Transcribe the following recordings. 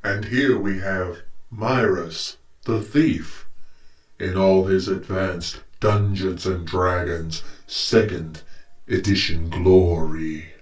And here we have Myris, the thief, in all his advanced Dungeons and Dragons 2nd edition glory.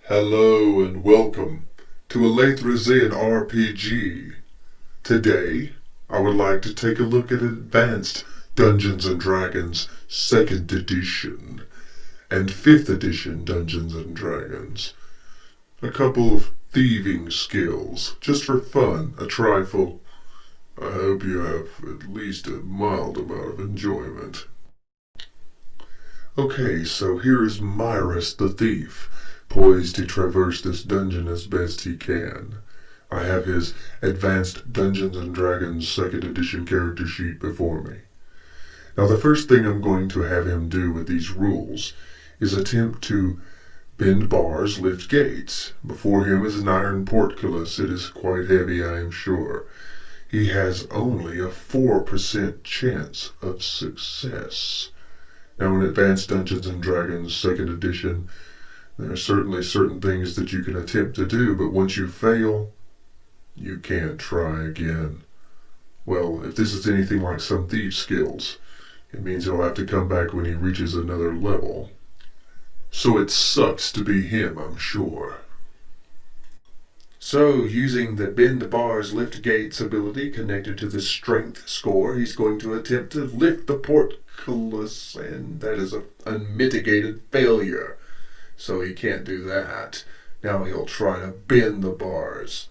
Hello and welcome to Alethra-zin RPG. Today, I would like to take a look at Advanced Dungeons and Dragons 2nd edition and 5th edition Dungeons and Dragons. A couple of thieving skills, just for fun, a trifle. I hope you have at least a mild amount of enjoyment. Okay, so here is Myris the thief, poised to traverse this dungeon as best he can. I have his Advanced Dungeons & Dragons 2nd edition character sheet before me. Now the first thing I'm going to have him do with these rules is attempt to bend bars, lift gates. Before him is an iron portcullis. It is quite heavy, I am sure. He has only a 4% chance of success. Now in Advanced Dungeons & Dragons 2nd edition, there are certainly certain things that you can attempt to do, but once you fail, you can't try again. Well, if this is anything like some thief's skills, it means he'll have to come back when he reaches another level. So it sucks to be him, I'm sure. So, using the Bend Bars Lift Gates ability connected to the Strength score, he's going to attempt to lift the portcullis, and that is an unmitigated failure. So he can't do that. Now he'll try to bend the bars.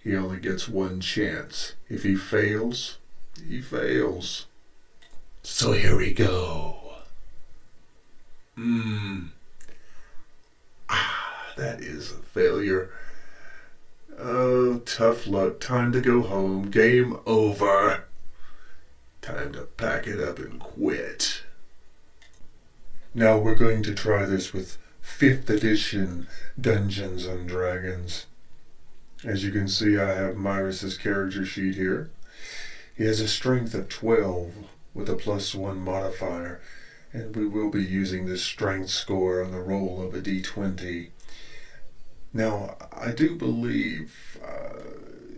He only gets one chance. If he fails, he fails. So here we go. That is a failure. Oh, tough luck. Time to go home. Game over. Time to pack it up and quit. Now we're going to try this with 5th edition Dungeons and Dragons. As you can see, I have Myris' character sheet here. He has a strength of 12 with a +1 modifier, and we will be using this strength score on the roll of a d20. Now, I do believe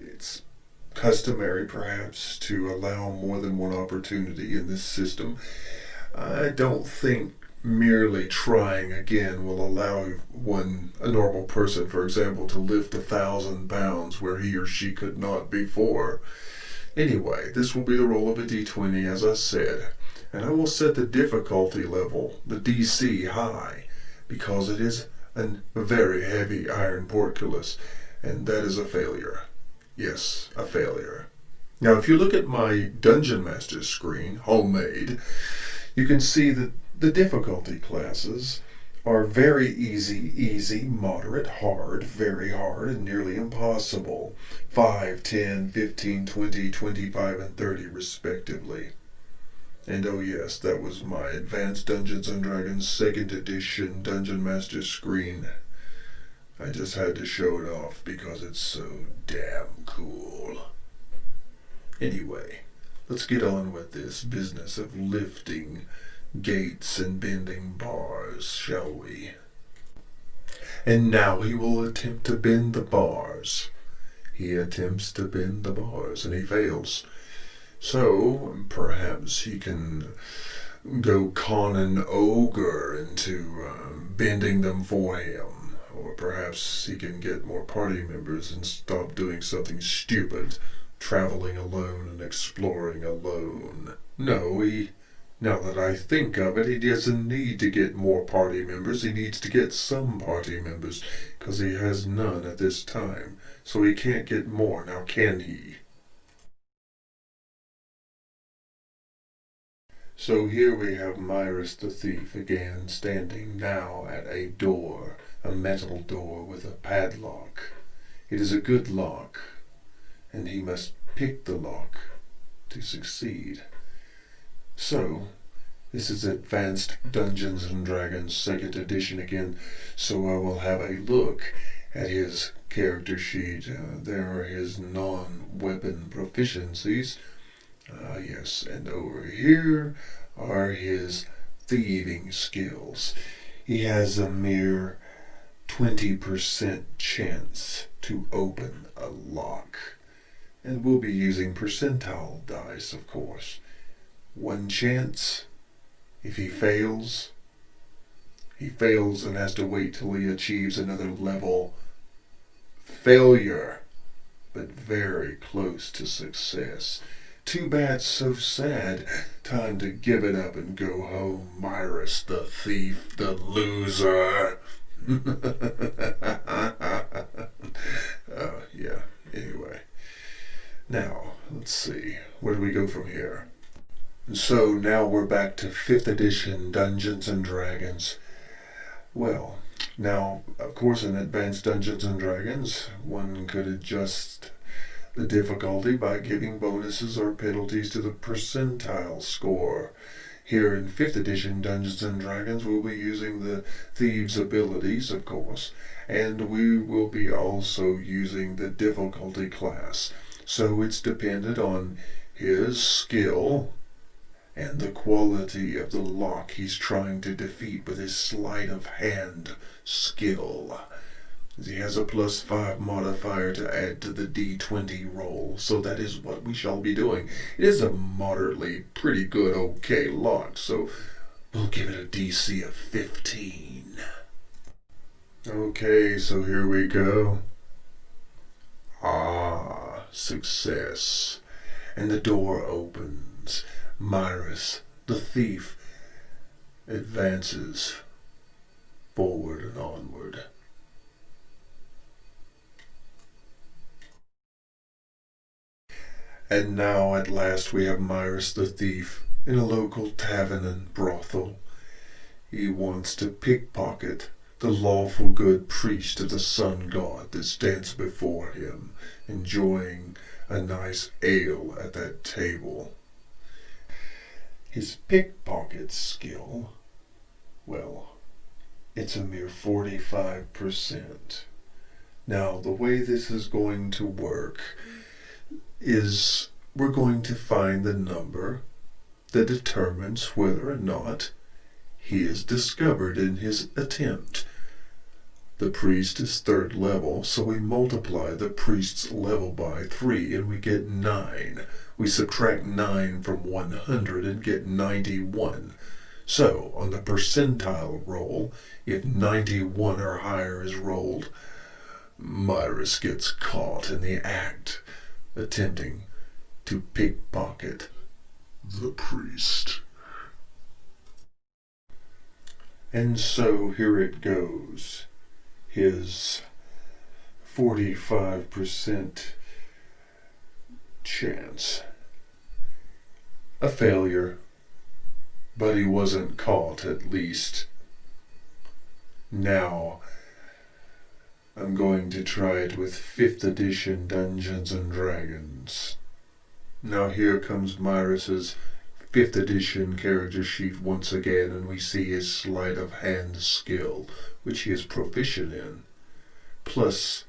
it's customary perhaps to allow more than one opportunity in this system. I don't think merely trying again will allow a normal person, for example, to lift 1,000 pounds where he or she could not before. Anyway, this will be the roll of a d20, as I said, and I will set the difficulty level, the DC, high, because it is a very heavy iron portcullis, and that is a failure. Yes, a failure. Now, if you look at my Dungeon Master screen, homemade, you can see that the difficulty classes are very easy, moderate, hard, very hard, and nearly impossible. 5, 10, 15, 20, 25, and 30 respectively. And oh yes, that was my Advanced Dungeons & Dragons 2nd edition Dungeon Master screen. I just had to show it off because it's so damn cool. Anyway, let's get on with this business of lifting gates and bending bars, shall we? And now he will attempt to bend the bars. He attempts to bend the bars, and he fails. So, perhaps he can go con an ogre into bending them for him. Or perhaps he can get more party members and stop doing something stupid, traveling alone and exploring alone. No, now that I think of it, he doesn't need to get more party members. He needs to get some party members, because he has none at this time. So he can't get more, now can he? So here we have Myris the thief again, standing now at a door, a metal door with a padlock. It is a good lock, and he must pick the lock to succeed. So, this is Advanced Dungeons and Dragons 2nd edition again, so I will have a look at his character sheet. There are his non-weapon proficiencies. Yes, and over here are his thieving skills. He has a mere 20% chance to open a lock. And we'll be using percentile dice, of course. 1 chance. If he fails and has to wait till he achieves another level. Failure, but very close to success. Too bad, so sad. Time to give it up and go home, Myris the thief, the loser. Yeah, anyway. Now, let's see. Where do we go from here? So now we're back to 5th edition Dungeons and Dragons. Well, now, of course, in Advanced Dungeons and Dragons, one could adjust the difficulty by giving bonuses or penalties to the percentile score. Here in 5th edition Dungeons and Dragons, we'll be using the thieves' abilities, of course, and we will be also using the difficulty class. So it's dependent on his skill and the quality of the lock he's trying to defeat with his sleight of hand skill. He has a +5 modifier to add to the D20 roll, so that is what we shall be doing. It is a moderately pretty good okay lock, so we'll give it a DC of 15. Okay, so here we go. Success. And the door opens. Myris, the thief, advances forward and onward. And now at last we have Myris the thief in a local tavern and brothel. He wants to pickpocket the lawful good priest of the sun god that stands before him, enjoying a nice ale at that table. His pickpocket skill, well, it's a mere 45%. Now, the way this is going to work is we're going to find the number that determines whether or not he is discovered in his attempt. The priest is 3rd level, so we multiply the priest's level by 3 and we get 9. We subtract 9 from 100 and get 91. So, on the percentile roll, if 91 or higher is rolled, Myris gets caught in the act, attempting to pickpocket the priest. And so here it goes. His 45% chance. A failure, but he wasn't caught at least. Now, I'm going to try it with 5th edition Dungeons and Dragons. Now here comes Myris's 5th edition character sheet once again, and we see his sleight of hand skill, which he is proficient in, +5.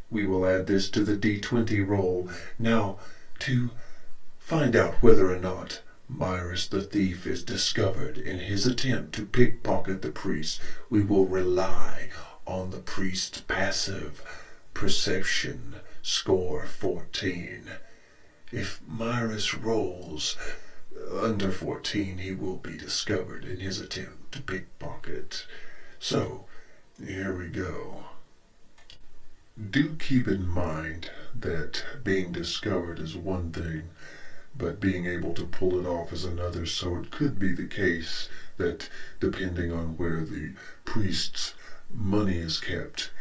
We will add this to the D20 roll. Now, to find out whether or not Myris the thief is discovered in his attempt to pickpocket the priest, we will rely on the priest's passive perception score 14. If Myris rolls under 14, he will be discovered in his attempt to pickpocket. So, here we go. Do keep in mind that being discovered is one thing, but being able to pull it off is another, so it could be the case that, depending on where the priest's money is kept,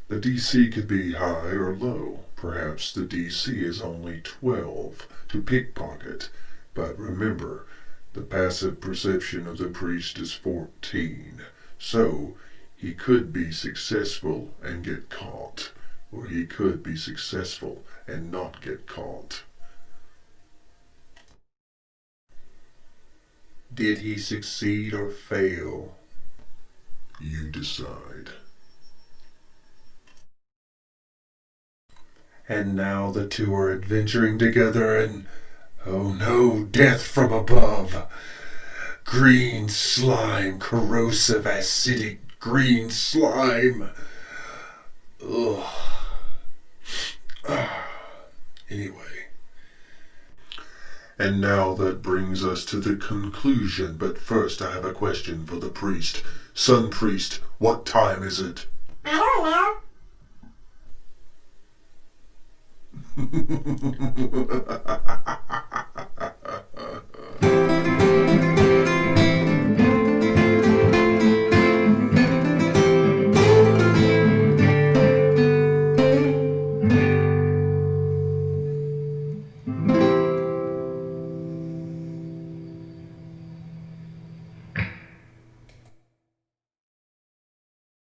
the DC could be high or low. Perhaps the DC is only 12 to pickpocket, But remember, the passive perception of the priest is 14, so he could be successful and get caught, or he could be successful and not get caught. Did he succeed or fail? You decide. And now the two are adventuring together and, oh no, death from above. Green slime, corrosive, acidic green slime. Ugh. Anyway. And now that brings us to the conclusion, but first I have a question for the priest. Sun priest, what time is it? I don't know.